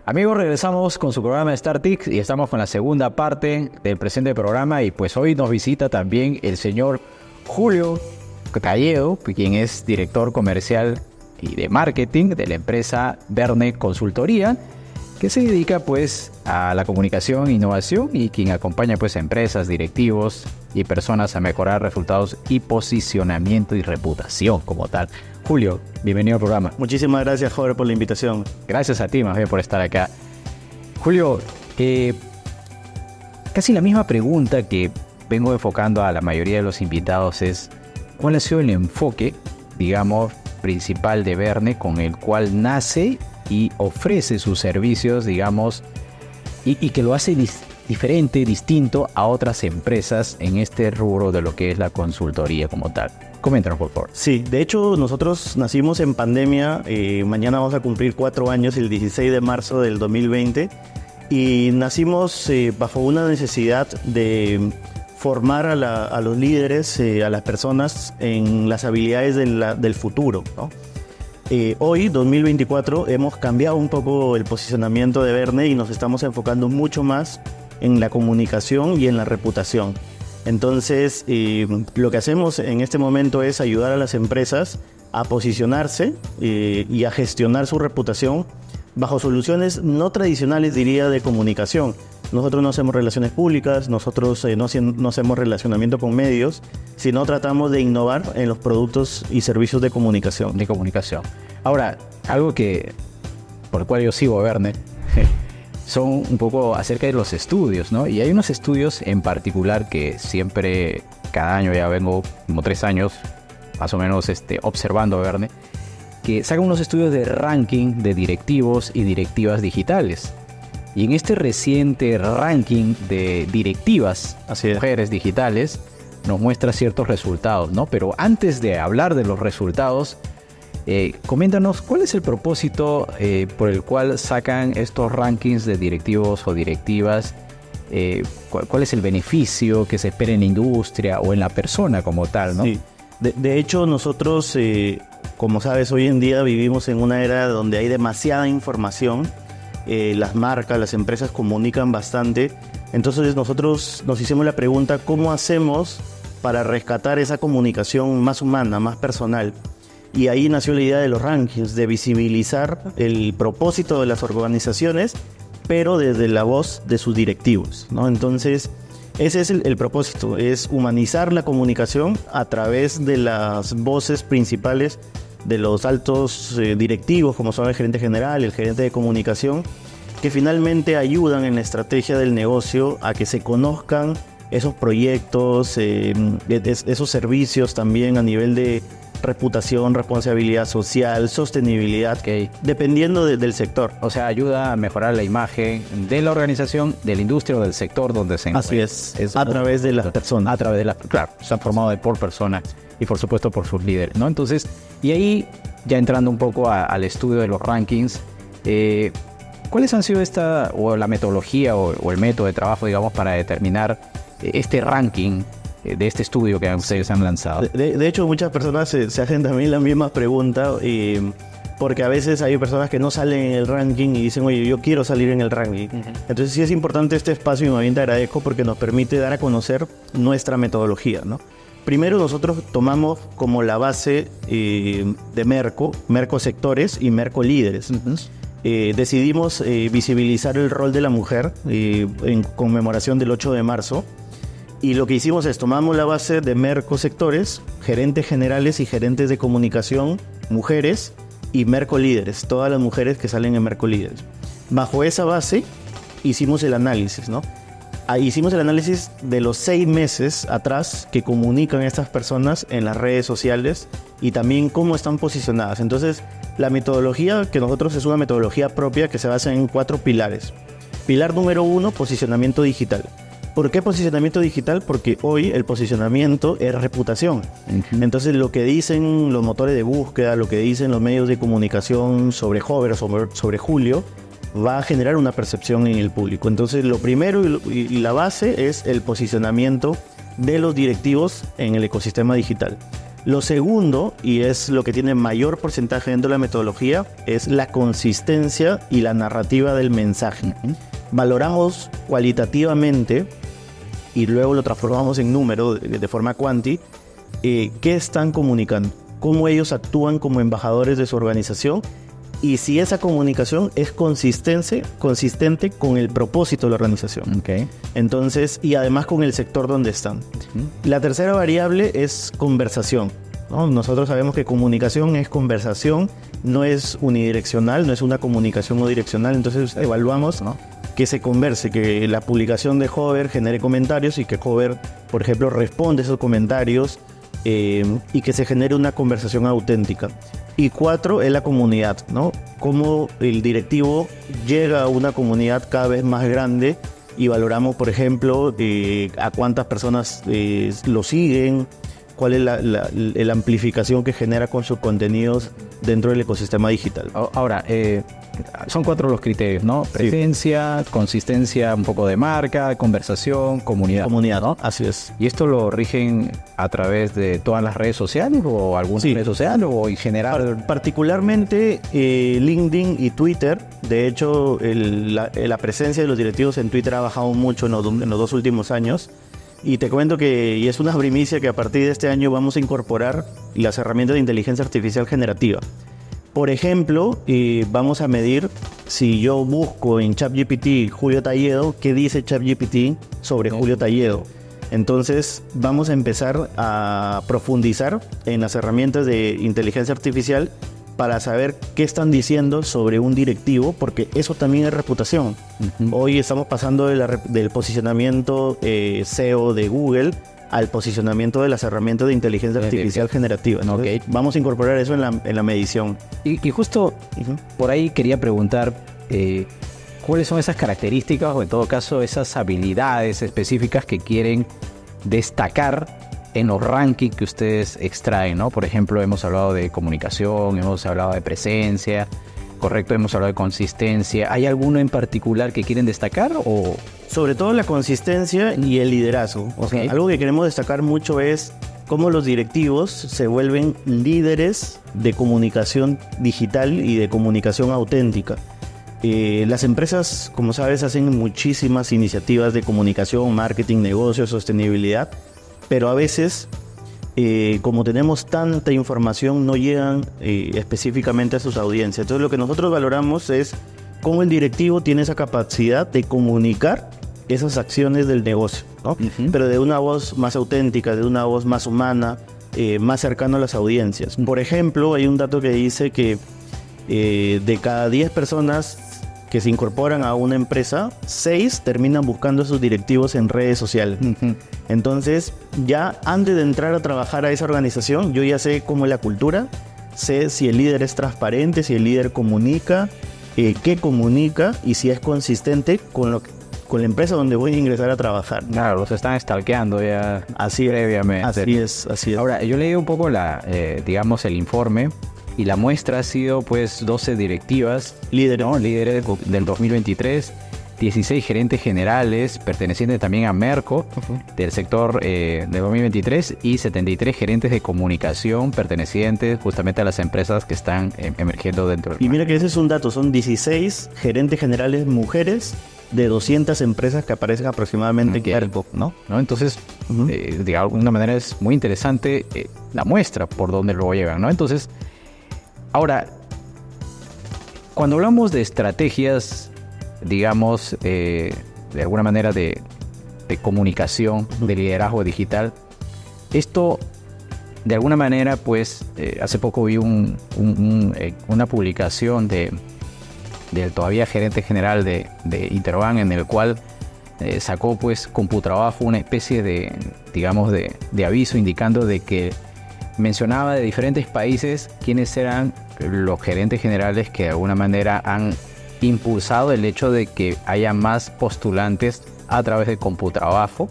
Amigos, regresamos con su programa StarTIC y estamos con la segunda parte del presente programa, y pues hoy nos visita también el señor Julio Calledo, quien es director comercial y de marketing de la empresa Verne Consultoría, que se dedica pues a la comunicación e innovación y quien acompaña pues a empresas, directivos y personas a mejorar resultados y posicionamiento y reputación como tal. Julio, bienvenido al programa. Muchísimas gracias, Jorge, por la invitación. Gracias a ti más bien por estar acá. Julio, casi la misma pregunta que vengo enfocando a la mayoría de los invitados es ¿cuál ha sido el enfoque, digamos, principal de Verne con el cual nace y ofrece sus servicios, digamos, y que lo hace diferente, distinto a otras empresas en este rubro de lo que es la consultoría como tal? Coméntanos, por favor. Sí, de hecho nosotros nacimos en pandemia, mañana vamos a cumplir 4 años, el 16 de marzo del 2020, y nacimos bajo una necesidad de formar a los líderes, a las personas en las habilidades del futuro, ¿no? Hoy, 2024, hemos cambiado un poco el posicionamiento de Verne y nos estamos enfocando mucho más en la comunicación y en la reputación. Entonces, lo que hacemos en este momento es ayudar a las empresas a posicionarse y a gestionar su reputación bajo soluciones no tradicionales, diría, de comunicación. Nosotros no hacemos relaciones públicas, nosotros no hacemos relacionamiento con medios, sino tratamos de innovar en los productos y servicios de comunicación. Ahora, algo por el cual yo sigo a Verne son un poco acerca de los estudios, ¿no? Y hay unos estudios en particular que siempre, cada año, ya vengo como 3 años más o menos observando a Verne, que sacan unos estudios de ranking de directivos y directivas digitales. Y en este reciente ranking de directivas, mujeres digitales, nos muestra ciertos resultados, ¿no? Pero antes de hablar de los resultados, coméntanos cuál es el propósito por el cual sacan estos rankings de directivos o directivas, cuál es el beneficio que se espera en la industria o en la persona como tal, ¿no? Sí. De hecho, nosotros, como sabes, hoy en día vivimos en una era donde hay demasiada información. Las marcas, las empresas comunican bastante. Entonces nosotros nos hicimos la pregunta, ¿cómo hacemos para rescatar esa comunicación más humana, más personal? Y ahí nació la idea de los rankings, de visibilizar el propósito de las organizaciones, pero desde la voz de sus directivos, ¿no? Entonces, ese es el propósito, es humanizar la comunicación a través de las voces principales de los altos directivos, como son el gerente general, el gerente de comunicación, que finalmente ayudan en la estrategia del negocio a que se conozcan esos proyectos, esos servicios también a nivel de reputación, responsabilidad social, sostenibilidad, dependiendo del sector. O sea, ayuda a mejorar la imagen de la organización, de la industria o del sector donde se encuentra. Así es a través de las personas. Claro, están formados por personas y por supuesto por sus líderes, ¿no? Entonces, y ahí, ya entrando un poco al estudio de los rankings, ¿cuáles han sido la metodología o el método de trabajo, digamos, para determinar este ranking de este estudio que ustedes han lanzado? De hecho, muchas personas se hacen también la misma pregunta, porque a veces hay personas que no salen en el ranking y dicen, oye, yo quiero salir en el ranking. Entonces sí es importante este espacio y más bien te agradezco porque nos permite dar a conocer nuestra metodología, ¿no? Primero nosotros tomamos como la base de Merco Sectores y Merco Líderes. Decidimos visibilizar el rol de la mujer en conmemoración del 8 de marzo. Y lo que hicimos es tomamos la base de Merco Sectores, gerentes generales y gerentes de comunicación, mujeres, y Merco Líderes, todas las mujeres que salen en Merco Líderes. Bajo esa base hicimos el análisis, ¿no? Ahí hicimos el análisis de los 6 meses atrás que comunican estas personas en las redes sociales y también cómo están posicionadas. Entonces, la metodología que nosotros es una metodología propia que se basa en 4 pilares. Pilar número 1, posicionamiento digital. ¿Por qué posicionamiento digital? Porque hoy el posicionamiento es reputación. Entonces, lo que dicen los motores de búsqueda, lo que dicen los medios de comunicación sobre Hover, sobre Julio, va a generar una percepción en el público. Entonces, lo primero y la base es el posicionamiento de los directivos en el ecosistema digital. Lo segundo, y es lo que tiene mayor porcentaje dentro de la metodología, es la consistencia y la narrativa del mensaje. Valoramos cualitativamente y luego lo transformamos en número de forma cuanti, qué están comunicando, cómo ellos actúan como embajadores de su organización y si esa comunicación es consistente con el propósito de la organización. Okay. Entonces, y además con el sector donde están. La tercera variable es conversación, ¿no? Nosotros sabemos que comunicación es conversación, no es unidireccional, no es una comunicación no direccional, entonces evaluamos, ¿no?, que se converse, que la publicación de Hover genere comentarios y que Hover, por ejemplo, responde esos comentarios y que se genere una conversación auténtica. Y 4 es la comunidad, ¿no? Cómo el directivo llega a una comunidad cada vez más grande y valoramos, por ejemplo, a cuántas personas lo siguen, cuál es la amplificación que genera con sus contenidos dentro del ecosistema digital. Ahora, son 4 los criterios, ¿no? Presencia, consistencia, un poco de marca, conversación, comunidad. Comunidad, ¿no? Así es. ¿Y esto lo rigen a través de todas las redes sociales o alguna red social o en general? Particularmente LinkedIn y Twitter. De hecho, la presencia de los directivos en Twitter ha bajado mucho en los 2 últimos años. Y te cuento y es una primicia, que a partir de este año vamos a incorporar las herramientas de inteligencia artificial generativa. Por ejemplo, vamos a medir, si yo busco en ChatGPT Julio Talledo, ¿qué dice ChatGPT sobre Julio Talledo? Entonces vamos a empezar a profundizar en las herramientas de inteligencia artificial para saber qué están diciendo sobre un directivo, porque eso también es reputación. Hoy estamos pasando del posicionamiento SEO de Google al posicionamiento de las herramientas de inteligencia artificial generativa. Entonces, vamos a incorporar eso en la medición. Y justo por ahí quería preguntar, ¿cuáles son esas características o en todo caso esas habilidades específicas que quieren destacar en los rankings que ustedes extraen, ¿no? Por ejemplo, hemos hablado de comunicación, hemos hablado de presencia, correcto, hemos hablado de consistencia. ¿Hay alguno en particular que quieren destacar o...? Sobre todo la consistencia y el liderazgo. O sea, algo que queremos destacar mucho es cómo los directivos se vuelven líderes de comunicación digital y de comunicación auténtica. Las empresas, como sabes, hacen muchísimas iniciativas de comunicación, marketing, negocio, sostenibilidad, pero a veces, como tenemos tanta información, no llegan específicamente a sus audiencias. Entonces, lo que nosotros valoramos es cómo el directivo tiene esa capacidad de comunicar esas acciones del negocio, ¿no? Pero de una voz más auténtica, de una voz más humana, más cercano a las audiencias. Por ejemplo, hay un dato que dice que de cada 10 personas que se incorporan a una empresa, 6 terminan buscando a sus directivos en redes sociales. Entonces, ya antes de entrar a trabajar a esa organización, yo ya sé cómo es la cultura, sé si el líder es transparente, si el líder comunica, qué comunica y si es consistente con la empresa donde voy a ingresar a trabajar. Claro, los están stalkeando ya previamente. Así es. Ahora, yo leí un poco digamos, el informe y la muestra ha sido, pues, 12 directivas, líderes del 2023, 16 gerentes generales pertenecientes también a Merco del sector de 2023 y 73 gerentes de comunicación pertenecientes justamente a las empresas que están emergiendo dentro del... Y mira que ese es un dato, son 16 gerentes generales mujeres de 200 empresas que aparecen aproximadamente en Merco, ¿no? Entonces, de alguna manera es muy interesante la muestra por donde lo llevan, ¿no? Entonces, ahora, cuando hablamos de estrategias, digamos, de alguna manera de comunicación, de liderazgo digital, esto, de alguna manera, pues, hace poco vi una publicación del todavía gerente general de Interbank, en el cual sacó, pues, Computrabajo una especie de, digamos, de aviso indicando de que mencionaba de diferentes países quiénes eran los gerentes generales que de alguna manera han impulsado el hecho de que haya más postulantes a través de Computrabajo,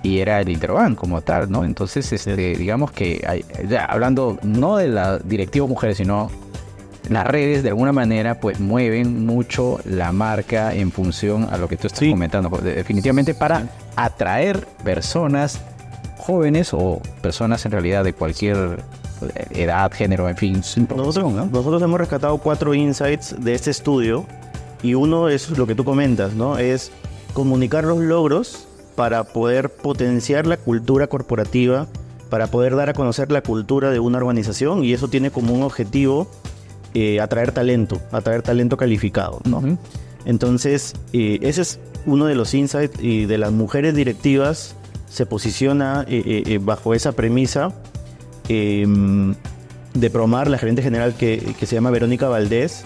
y era el Interbank como tal, ¿no? Entonces, digamos que ya hablando no de la directiva mujeres, sino las redes de alguna manera pues mueven mucho la marca en función a lo que tú estás comentando, definitivamente para atraer personas jóvenes o personas en realidad de cualquier edad, género, en fin, sin promoción, ¿no? Nosotros hemos rescatado 4 insights de este estudio y uno es lo que tú comentas, ¿no? Es comunicar los logros para poder potenciar la cultura corporativa, para poder dar a conocer la cultura de una organización, y eso tiene como un objetivo atraer talento calificado, ¿no? Uh-huh. Entonces, ese es uno de los insights, y de las mujeres directivas se posiciona bajo esa premisa de Promar, la gerente general que se llama Verónica Valdés.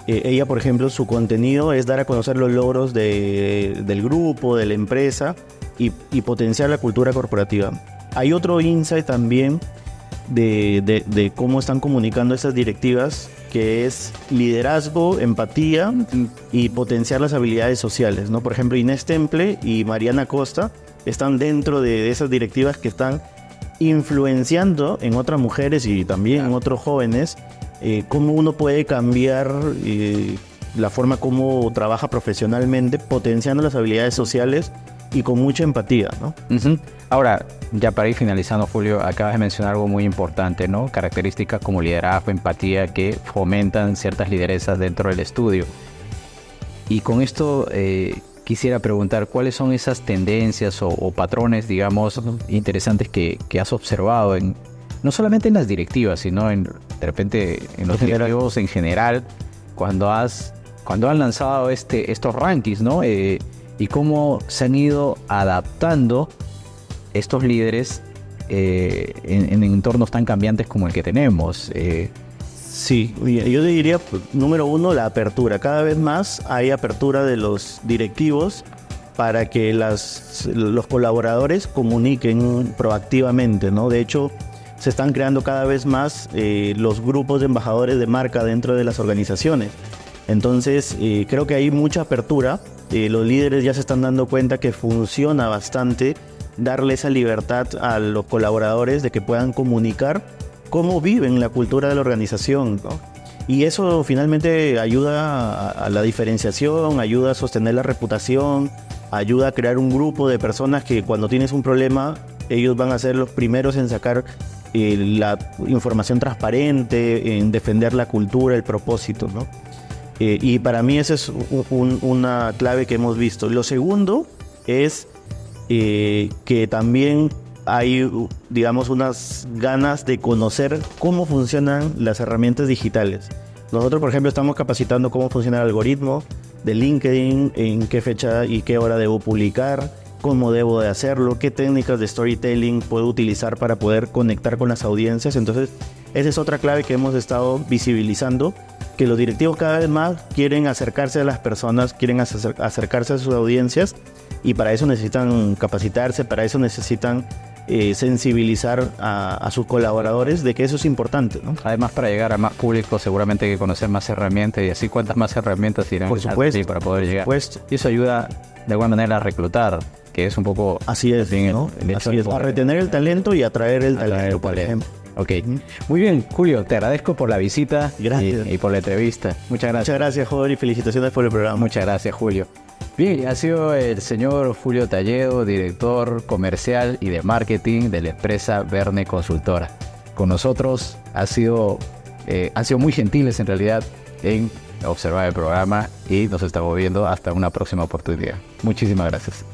Ella, por ejemplo, su contenido es dar a conocer los logros del grupo, de la empresa, y potenciar la cultura corporativa. Hay otro insight también de cómo están comunicando estas directivas, que es liderazgo, empatía y potenciar las habilidades sociales, ¿no? Por ejemplo, Inés Temple y Mariana Costa están dentro de esas directivas que están influenciando en otras mujeres y también en otros jóvenes cómo uno puede cambiar la forma como trabaja profesionalmente, potenciando las habilidades sociales y con mucha empatía, ¿no? Uh-huh. Ahora, ya para ir finalizando, Julio, acabas de mencionar algo muy importante, ¿no? Características como liderazgo, empatía, que fomentan ciertas lideresas dentro del estudio. Y con esto quisiera preguntar, ¿cuáles son esas tendencias o patrones, digamos, interesantes que has observado no solamente en las directivas, sino de repente en los directivos en general, cuando han lanzado estos rankings, ¿no? Y cómo se han ido adaptando estos líderes en entornos tan cambiantes como el que tenemos. Sí, yo te diría, número uno, la apertura. Cada vez más hay apertura de los directivos para que los colaboradores comuniquen proactivamente, ¿no? De hecho, se están creando cada vez más los grupos de embajadores de marca dentro de las organizaciones. Entonces, creo que hay mucha apertura. Los líderes ya se están dando cuenta que funciona bastante darle esa libertad a los colaboradores de que puedan comunicar cómo viven la cultura de la organización, ¿no? Y eso finalmente ayuda a la diferenciación, ayuda a sostener la reputación, ayuda a crear un grupo de personas que cuando tienes un problema, ellos van a ser los primeros en sacar la información transparente, en defender la cultura, el propósito, ¿no? Y para mí esa es una clave que hemos visto. Lo segundo es que también hay, digamos, unas ganas de conocer cómo funcionan las herramientas digitales. Nosotros, por ejemplo, estamos capacitando cómo funciona el algoritmo de LinkedIn, en qué fecha y qué hora debo publicar, cómo debo de hacerlo, qué técnicas de storytelling puedo utilizar para poder conectar con las audiencias. Entonces, esa es otra clave que hemos estado visibilizando, que los directivos cada vez más quieren acercarse a las personas, quieren acercarse a sus audiencias, y para eso necesitan capacitarse, para eso necesitan sensibilizar a sus colaboradores de que eso es importante, ¿no? Además, para llegar a más público seguramente hay que conocer más herramientas, y así cuántas más herramientas irán por supuesto, para poder llegar. Por supuesto. Y eso ayuda de alguna manera a reclutar, que es un poco... Así es, ¿no? Así es, a retener el talento y atraer el talento, por ejemplo. Ok, muy bien, Julio, te agradezco por la visita. Gracias. Y por la entrevista. Muchas gracias. Muchas gracias, joven, y felicitaciones por el programa. Muchas gracias, Julio. Bien, ha sido el señor Julio Talledo, director comercial y de marketing de la empresa Verne Consultora. Con nosotros han sido muy gentiles en realidad en observar el programa, y nos estamos viendo hasta una próxima oportunidad. Muchísimas gracias.